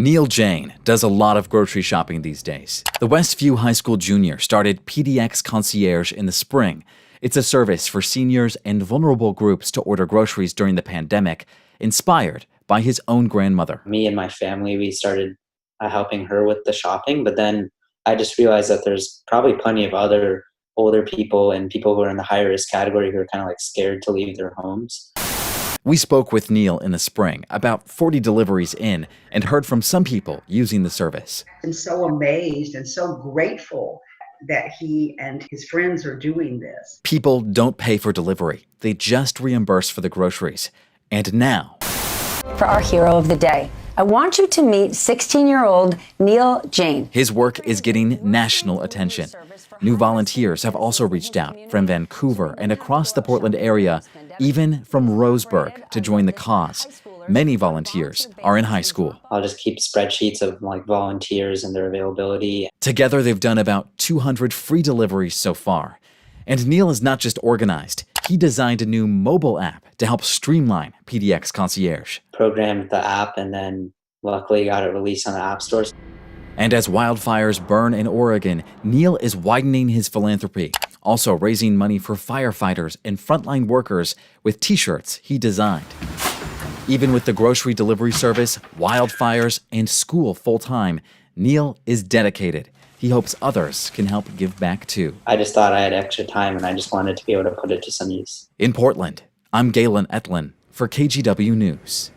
Neil Jane does a lot of grocery shopping these days. The Westview High School junior started PDX Concierge in the spring. It's a service for seniors and vulnerable groups to order groceries during the pandemic, inspired by his own grandmother. Me and my family, we started helping her with the shopping, but then I just realized that there's probably plenty of other older people and people who are in the high risk category who are kind of like scared to leave their homes. We spoke with Neil in the spring, about 40 deliveries in, and heard from some people using the service. I'm so amazed and so grateful that he and his friends are doing this. People don't pay for delivery. They just reimburse for the groceries. And now, for our hero of the day, I want you to meet 16-year-old Neil Jane. His work is getting national attention. New volunteers have also reached out from Vancouver and across the Portland area, even from Roseburg, to join the cause. Many volunteers are in high school. I'll just keep spreadsheets of volunteers and their availability. Together, they've done about 200 free deliveries so far. And Neil is not just organized. He designed a new mobile app to help streamline PDX Concierge. Programmed the app and then luckily got it released on the app stores. And as wildfires burn in Oregon, Neil is widening his philanthropy, also raising money for firefighters and frontline workers with t-shirts he designed. Even with the grocery delivery service, wildfires, and school full-time, Neil is dedicated. He hopes others can help give back too. I just thought I had extra time and I just wanted to be able to put it to some use. In Portland, I'm Galen Ettlin for KGW News.